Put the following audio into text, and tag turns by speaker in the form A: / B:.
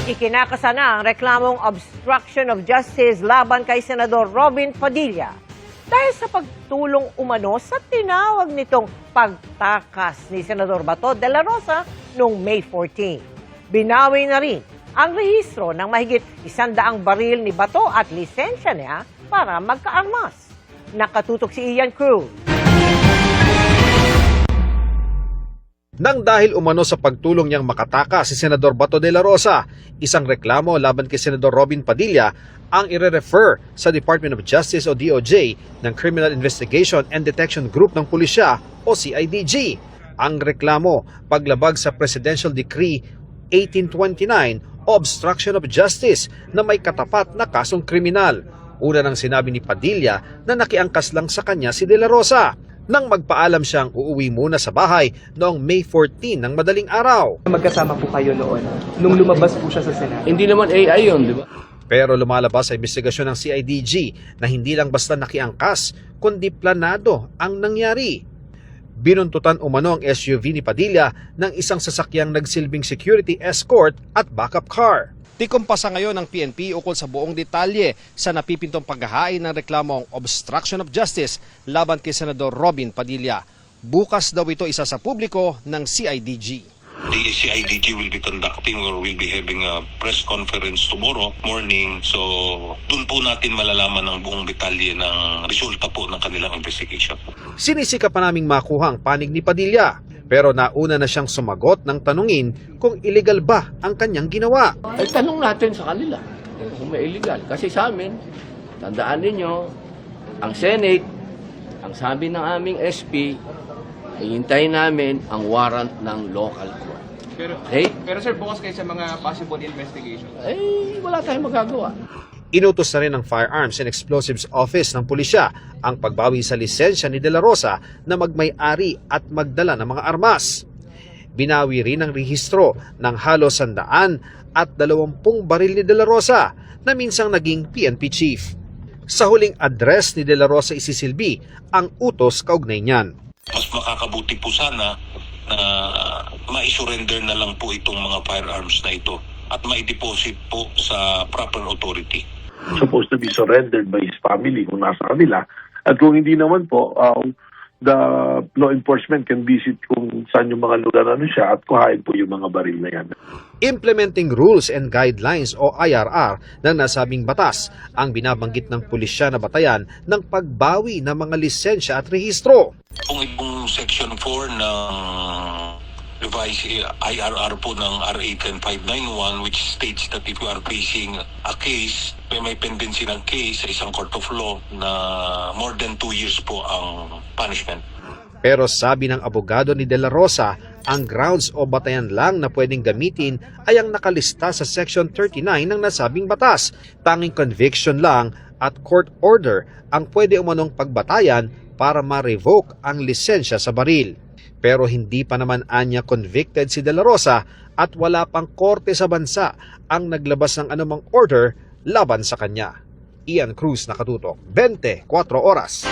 A: Ikinakasa na ang reklamong obstruction of justice laban kay Senador Robin Padilla dahil sa pagtulong umano sa tinawag nitong pagtakas ni Senador Bato de la Rosa noong May 14. Binawi na rin ang rehistro ng mahigit 100 baril ni Bato at lisensya niya para magkaarmas. Nakatutok si Ian Cruz.
B: Nang dahil umano sa pagtulong niyang makataka si Senador Bato de la Rosa, isang reklamo laban kay Senador Robin Padilla ang ire-refer sa Department of Justice o DOJ ng Criminal Investigation and Detection Group ng Pulisya o CIDG. Ang reklamo, paglabag sa Presidential Decree 1829 o Obstruction of Justice na may katapat na kasong kriminal. Una nang sinabi ni Padilla na nakiangkas lang sa kanya si de la Rosa nang magpaalam siyang uuwi muna sa bahay noong May 14 ng madaling araw.
C: Magkasama po kayo noon nung lumabas po siya sa Senado.
D: Hindi naman AI yun, di ba?
B: Pero lumalabas sa investigasyon ng CIDG na hindi lang basta nakiangkas, kundi planado ang nangyari. Binuntutan umano ang SUV ni Padilla ng isang sasakyang nagsilbing security escort at backup car. Tikumpasa ngayon ng PNP ukol sa buong detalye sa napipintong paghahain ng reklamong obstruction of justice laban kay Senador Robin Padilla. Bukas daw ito isa sa publiko ng CIDG.
E: The CIDG will be conducting or will be having a press conference tomorrow morning. So, dun po natin malalaman ang buong detalye ng resulta po ng kanilang investigation.
B: Sinisika pa naming makuha ang panig ni Padilla, pero nauna na siyang sumagot ng tanungin kung illegal ba ang kanyang ginawa.
D: Ay, tanong natin sa kanila kung may illegal. Kasi sa amin, tandaan ninyo, ang Senate, ang sabi ng aming SP, hihintayin namin ang warrant ng local court.
C: Pero sir, bukas kayo sa mga possible investigation.
D: Eh, wala tayong magagawa.
B: Inutos na rin ng Firearms and Explosives Office ng Pulisya ang pagbawi sa lisensya ni de la Rosa na magmay-ari at magdala ng mga armas. Binawi rin ang rehistro ng halos 100 at 20 baril ni de la Rosa na minsang naging PNP chief. Sa huling address ni de la Rosa isisilbi ang utos kaugnay niyan.
E: Mas makakabuti po sana na ma-surrender na lang po itong mga firearms na ito at ma-deposit po sa proper authority.
F: Supposed to be surrendered by his family kung nasa kanila. At kung hindi naman po, the law enforcement can visit kung saan yung mga lugar na siya at kuhain po yung mga baril na yan.
B: Implementing Rules and Guidelines o IRR ng nasabing batas ang binabanggit ng pulisya na batayan ng pagbawi ng mga lisensya at rehistro.
E: Kung itong Section 4 ng revised IRR po ng RA 10591 which states that if you are facing a case, may pendency ng case sa isang court of law na more than 2 years po ang punishment.
B: Pero sabi ng abogado ni de la Rosa, ang grounds o batayan lang na pwedeng gamitin ay ang nakalista sa Section 39 ng nasabing batas. Tanging conviction lang at court order ang pwede umanong pagbatayan para ma-revoke ang lisensya sa baril. Pero hindi pa naman anya convicted si de la Rosa at wala pang korte sa bansa ang naglabas ng anumang order laban sa kanya. Ian Cruz, Nakatutok, 24 Oras.